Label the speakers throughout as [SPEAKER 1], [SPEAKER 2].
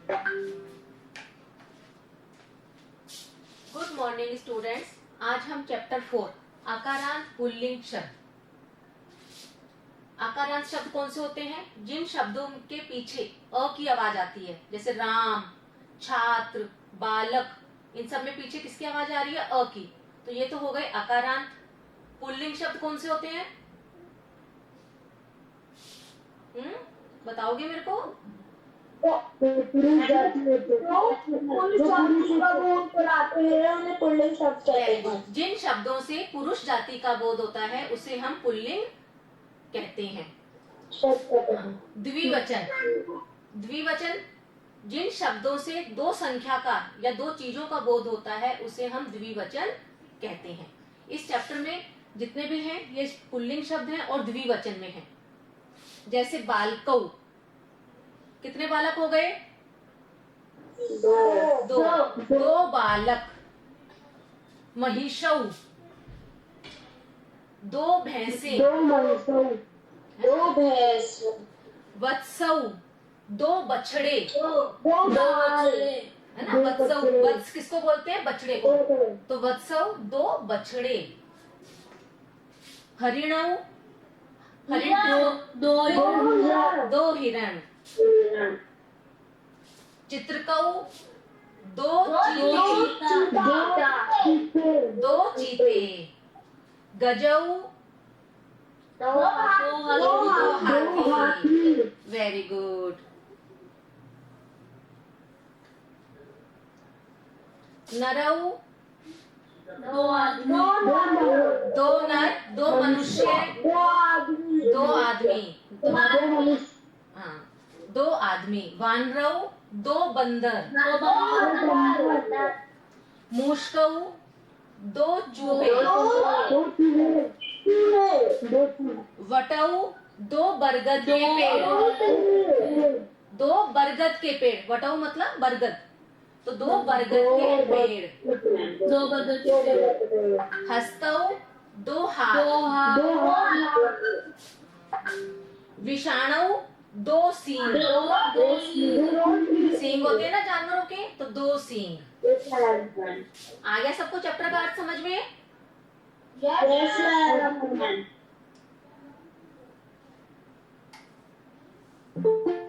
[SPEAKER 1] Good morning students. आज हम chapter 4 आकारांत pulling शब्द। आकारांत शब्द कौन से होते हैं? जिन शब्दों के पीछे अ की आवाज आती है, जैसे राम, छात्र, बालक, इन सब में पीछे किसकी आवाज आ रही है? अ की। तो ये तो हो गए आकारांत। पुल्लिंग शब्द कौन से होते हैं? बताओगे मेरे को?
[SPEAKER 2] पुरुष जाति का बोध कराते हैं उन्हें पुल्लिंग शब्द कहते हैं।
[SPEAKER 1] जिन शब्दों से पुरुष जाति का बोध होता है उसे हम पुल्लिंग कहते हैं। द्विवचन। द्विवचन जिन शब्दों से दो संख्या का या दो चीजों का बोध होता है उसे हम द्विवचन कहते हैं। इस चैप्टर में जितने भी हैं ये पुल्लिंग शब्द हैं और द्विवचन में हैं। जैसे बालकौ, कितने बालक हो गए? दो बालक। महिषौ, दो भैंसे।
[SPEAKER 2] दो भैंस।
[SPEAKER 1] वत्सौ, दो बछड़े। है ना? वत्सौ, वत्स किसको बोलते हैं? बछड़े को। तो वत्सौ, दो बछड़े। हरिणौ, दो हिरण। चित्रकौ, दो चीते। गजौ, दो हाथी। Very good. नरौ, दो नर, दो मनुष्य, दो आदमी। हाँ, दो आदमी। वानरौ, दो बंदर। मूषकौ, दो चूहे। वटौ, दो बरगद के पेड़। दो बरगद के पेड़। वटौ मतलब बरगद, तो दो बरगद के पेड़। हस्तौ, दो हाथ। विषाणु, दो सींग। सींग होते हैं ना जानवरों के, तो दो सींग। आ गया सबको चैप्टर का अर्थ समझ में?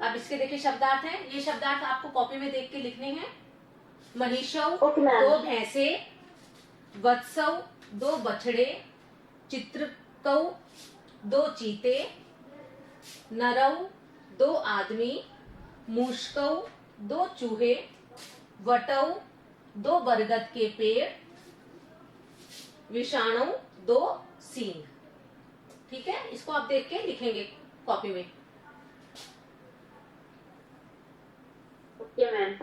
[SPEAKER 1] अब इसके देखिए शब्दार्थ हैं। ये शब्दार्थ आपको कॉपी में देख के लिखने हैं। महिषौ, दो भैंसे। वत्सौ, दो बछड़े। चित्रकौ, दो चीते। नरौ, दो आदमी। मूषकौ, दो चूहे। वटौ, दो बरगद के पेड़। विषाणु, दो सींग। ठीक है, इसको आप देख के लिखेंगे कॉपी में।
[SPEAKER 2] Okay ma'am.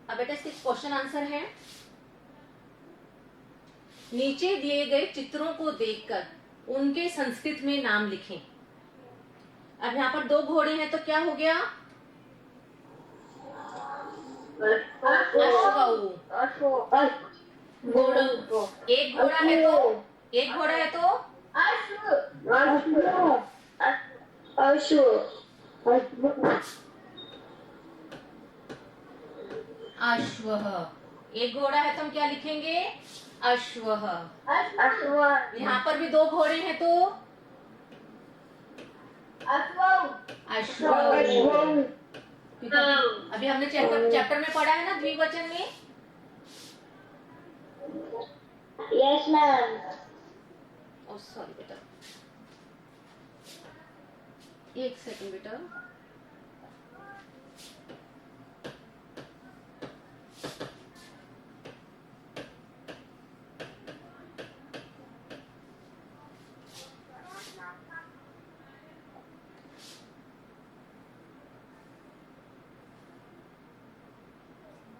[SPEAKER 1] अब बेटा इसके क्वेश्चन आंसर है। नीचे दिए गए चित्रों को देखकर उनके संस्कृत में नाम लिखें। अब यहाँ पर दो घोड़े हैं तो क्या हो गया? एक घोड़ा है तो अश्वः। एक घोड़ा है तो हम क्या लिखेंगे? अश्वः। यहाँ पर भी दो घोड़े हैं तो अश्व। अभी हमने चैप्टर में पढ़ा है ना द्विवचन में।
[SPEAKER 2] Yes ma'am.
[SPEAKER 1] ओह सॉरी बेटा, एक सेकंड बेटा।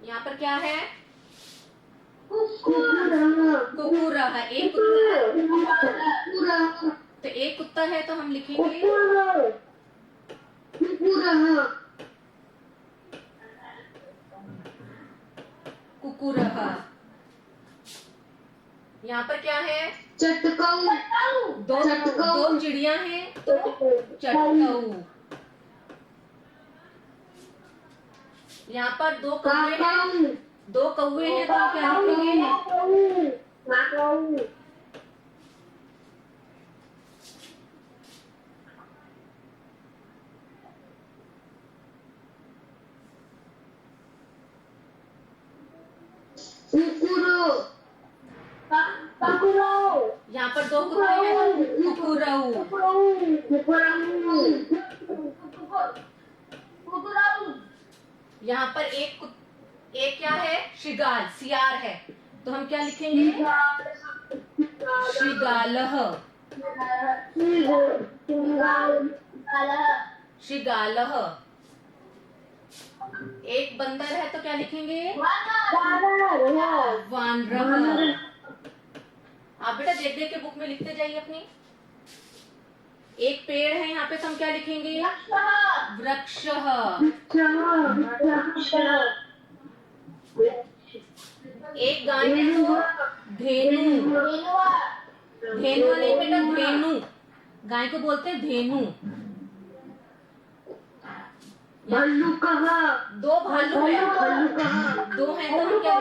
[SPEAKER 1] यहाँ पर क्या है? कुकुरः। एक कुत्ता, तो एक कुत्ता है तो हम लिखेंगे कुकुरः। यहाँ पर क्या है?
[SPEAKER 2] चटकऊ।
[SPEAKER 1] दो चिड़िया हैं तो चटकऊ। यहाँ पर दो कौवे हैं तो क्या लिखेंगे? यहाँ पर दो कुत्ते हैं तो कुकुरऊ। यहाँ पर एक क्या है? शिगाल, सियार है, तो हम क्या लिखेंगे? शिगालह। शिगालह। एक बंदर है तो क्या लिखेंगे? वानरह। आप बेटा देख देख के बुक में लिखते जाइए अपनी। एक पेड़ है यहाँ पे तो हम क्या लिखेंगे? वृक्षः। एक गाय है तो धेनु। धेनु नहीं बेटा, धेनु। गाय को बोलते हैं धेनु। दो भालू है, दो हैं तो हम क्या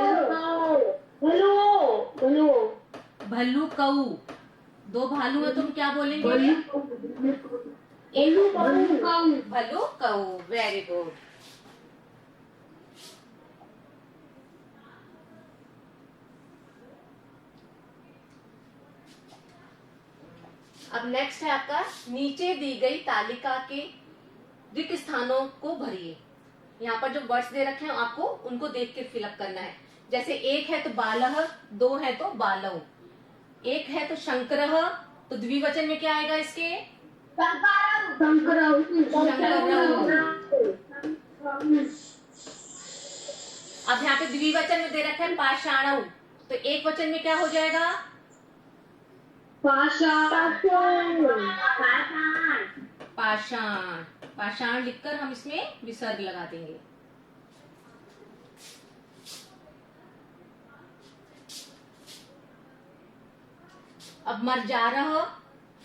[SPEAKER 1] बोलेंगे? भल्लुकऊ। दो भालू है तो हम क्या बोलेंगे? भल्लुकऊ। Very good. अब नेक्स्ट है आपका, नीचे दी गई तालिका के रिक्त स्थानों को भरिए। यहाँ पर जो वर्ड्स दे रखे हैं आपको उनको देख के फिलअप करना है। जैसे एक है तो बालह, दो है तो बालव, एक है तो शंकरः, तो द्विवचन में क्या आएगा इसके? शंकरऊ। अब यहाँ पे द्विवचन में दे रखा है पाषाणऊ, तो एक वचन में क्या हो जाएगा? पाषाण। पाषाण लिखकर हम इसमें विसर्ग लगा देंगे। अब मरजारह,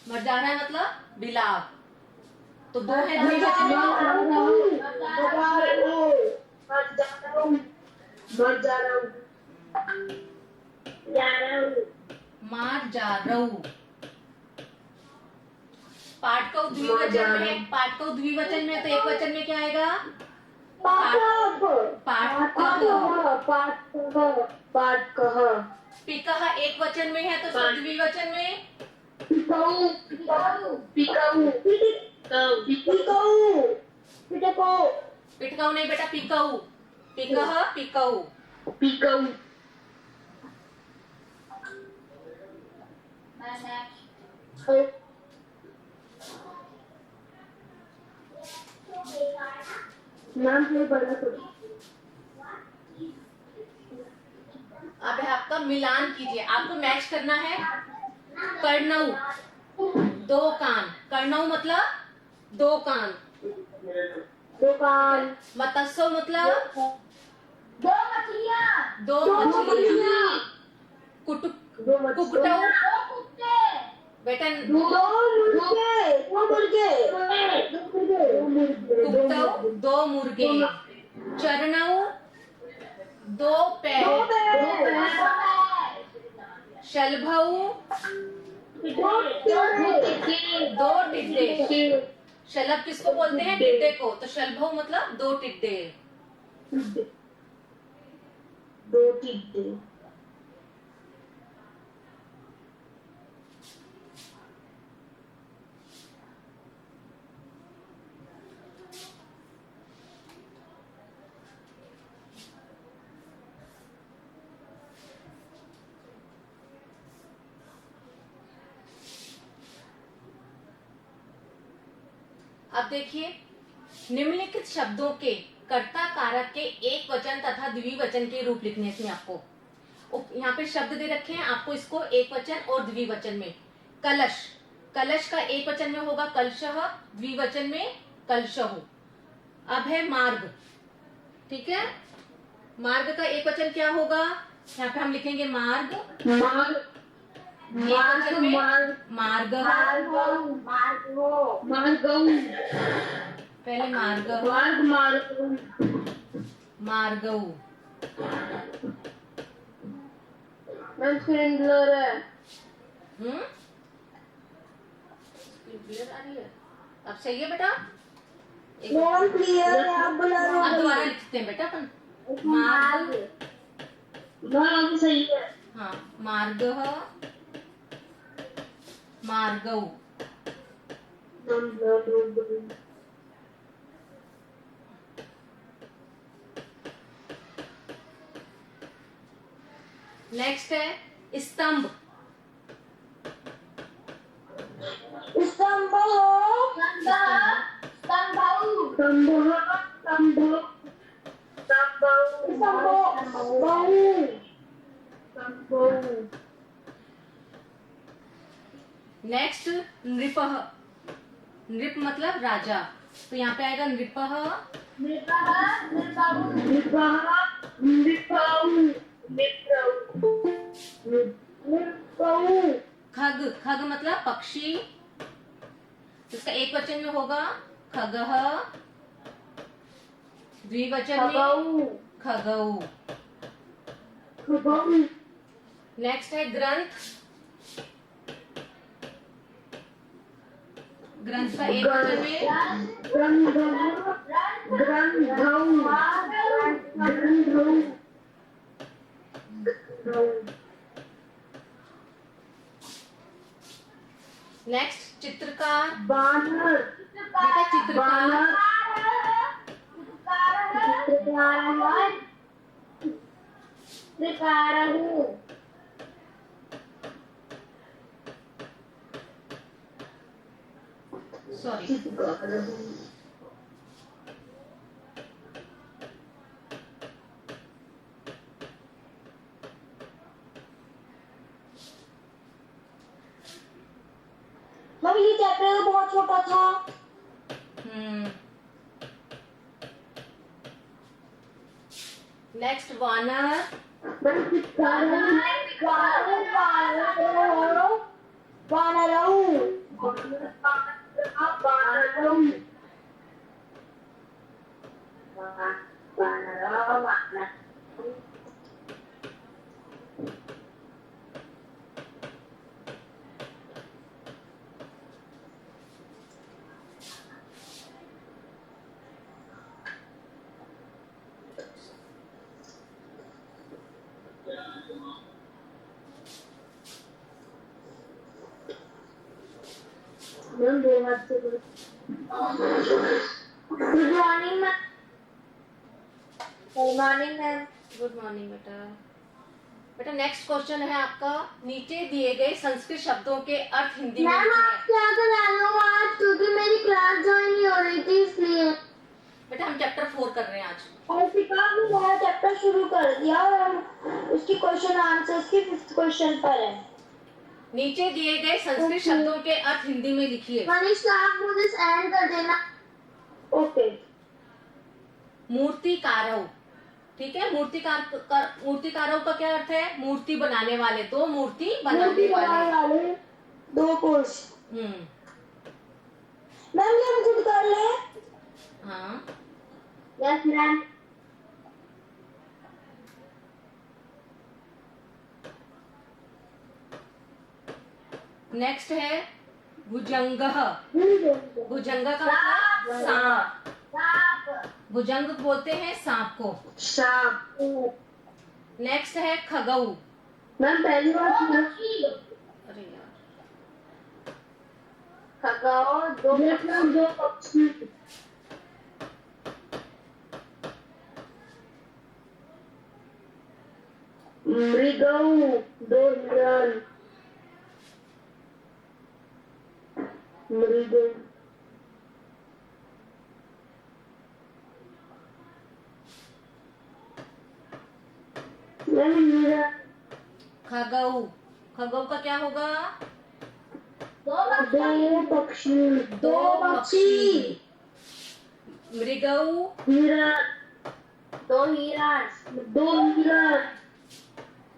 [SPEAKER 1] मरजारह मतलब बिलाव, तो दो है द्विवचन में। मारजारऊ। पाटकऊ द्विवचन में, पाटकऊ द्विवचन में तो एक वचन में क्या आएगा?
[SPEAKER 2] पाटकः।
[SPEAKER 1] पिकः एक वचन में है तो सब द्विवचन में पिटकऊ नहीं बेटा, पिकऊ। पिकः पिकऊ।
[SPEAKER 2] नाम से बड़ा
[SPEAKER 1] अब आपका मिलान कीजिए, आपको मैच करना है। कर्णऊ, दो कान। कर्णऊ मतलब दो कान। मत्स्य मतलब
[SPEAKER 2] दो मछलियाँ।
[SPEAKER 1] कुकटऊ बेटा, कुकटऊ दो मुर्गे। चरणऊ दो पैर। शलभऊ दो टिड्डे। शलभ किसको बोलते हैं? टिड्डे को। तो शलभऊ मतलब दो टिड्डे।
[SPEAKER 2] दो टिड्डे।
[SPEAKER 1] अब देखिए, निम्नलिखित शब्दों के कर्ता कारक के एक वचन तथा द्विवचन के रूप लिखने हैं आपको। यहाँ पे शब्द दे रखे हैं, आपको इसको एक वचन और द्विवचन में। कलश, कलश का एक वचन में होगा कलशः, द्विवचन में कलशहु। अब है मार्ग, ठीक है। मार्ग का एक वचन क्या होगा? यहाँ पे हम लिखेंगे मार्ग। एकवचन में मार्गः, पहले मार्गः, मार्गौ। क्लियर आ रही है? अब सही है बेटा?
[SPEAKER 2] क्लियर है, आप बुला रहे
[SPEAKER 1] अब
[SPEAKER 2] हो।
[SPEAKER 1] दोबारा लिखते हैं बेटा अपन। मार्ग,
[SPEAKER 2] सही है।
[SPEAKER 1] हाँ, मार्गः, मार्गौ। नेक्स्ट है स्तंभ।
[SPEAKER 2] स्तंभ,
[SPEAKER 1] नेक्स्ट नृपः। नृप मतलब राजा, तो यहाँ पे आएगा नृपः, खग। खग मतलब पक्षी, इसका एक वचन में होगा खगः, द्विवचन में खगौ। नेक्स्ट है ग्रंथ। ग्रंथ का एक वचन में नेक्स्ट चित्रकार। बेटा चित्रकार, सॉरी,
[SPEAKER 2] मम्मी ये चैप्टर तो बहुत छोटा था।
[SPEAKER 1] नेक्स्ट वानर।
[SPEAKER 2] Good morning ma'am. Good morning ma'am.
[SPEAKER 1] Good morning बेटा। बेटा नेक्स्ट क्वेश्चन है आपका, नीचे दिए गए संस्कृत शब्दों के अर्थ हिंदी में
[SPEAKER 2] मैम
[SPEAKER 1] लिखिए।
[SPEAKER 2] आप क्या करा रहे हो आज, क्योंकि मेरी क्लास ज्वाइन नहीं हो रही थी इसलिए।
[SPEAKER 1] बेटा हम चैप्टर 4 कर रहे हैं आज।
[SPEAKER 2] अर्पिता ने नया चैप्टर शुरू कर दिया और हम उसकी क्वेश्चन आंसर्स की 5th क्वेश्चन पर है।
[SPEAKER 1] नीचे दिए गए संस्कृत शब्दों के अर्थ हिंदी में लिखिए।
[SPEAKER 2] मनीष आप मुझे एंड कर देना। ओके।
[SPEAKER 1] मूर्तिकारौ, ठीक है। मूर्तिकारौ का क्या अर्थ है? मूर्ति बनाने वाले, तो मूर्ति बनाने वाले।
[SPEAKER 2] दो कोर्स। मैम ये हम खुद कर ले।
[SPEAKER 1] हाँ
[SPEAKER 2] यस मैम।
[SPEAKER 1] नेक्स्ट है भुजंगः। भुजंग का मतलब सांप। भुजंग बोलते हैं सांप को।
[SPEAKER 2] सांप।
[SPEAKER 1] नेक्स्ट है खगौ।
[SPEAKER 2] मैम पहली बार
[SPEAKER 1] अरे यार,
[SPEAKER 2] खगौ दो पक्षी। मृगौ दो हिरण। मृग।
[SPEAKER 1] खगौ। खगौ का क्या होगा?
[SPEAKER 2] दो पक्षी।
[SPEAKER 1] दो पक्षी। मृगौ
[SPEAKER 2] हिरण। दो हिरण। दो हिरण।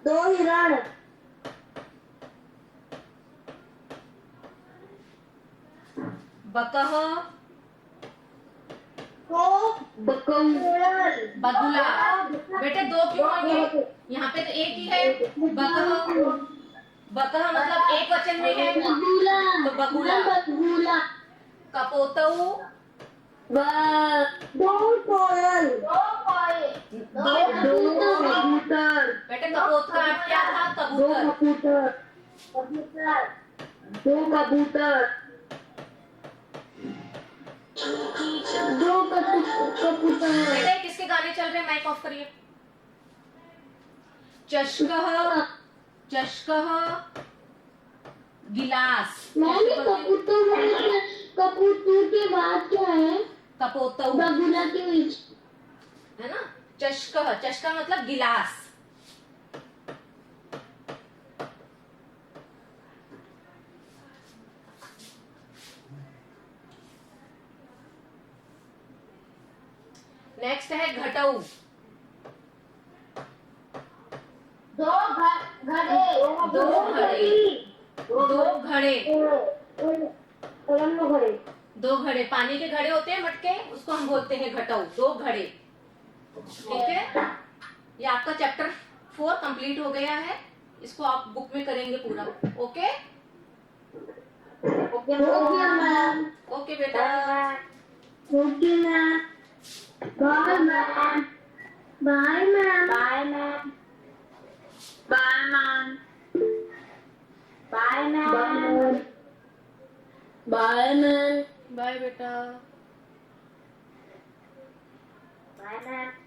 [SPEAKER 2] दो हिरण।
[SPEAKER 1] बकह, बगुला। बेटे दो क्यों होंगे? यहाँ पे तो एक ही है। बकह, बकह मतलब एक वचन में है तो बगुला। कपोतऊ, बेटे कपोत का अर्थ क्या था? कबूतर। बेटे किसके गाने चल रहे हैं? माइक ऑफ करिए। चषकह, चषकह गिलास।
[SPEAKER 2] कबूतर के बाद क्या है?
[SPEAKER 1] कपोतऊ
[SPEAKER 2] बगुला के बीच
[SPEAKER 1] है ना। चषकह, चषका मतलब गिलास। नेक्स्ट है घटऊ।
[SPEAKER 2] दो घड़े।
[SPEAKER 1] दो घड़े पानी के घड़े होते हैं मटके, उसको हम बोलते हैं घटऊ। दो घड़े। ठीक है, ये आपका चैप्टर 4 कंप्लीट हो गया है। इसको आप बुक में करेंगे पूरा। Okay
[SPEAKER 2] ma'am.
[SPEAKER 1] ओके बेटा।
[SPEAKER 2] Okay ma'am. Bye ma'am. Bye ma'am. Bye ma'am. Bye ma'am. Bye ma'am. Bye ma'am.
[SPEAKER 1] Bye बेटा।
[SPEAKER 2] Bye ma'am.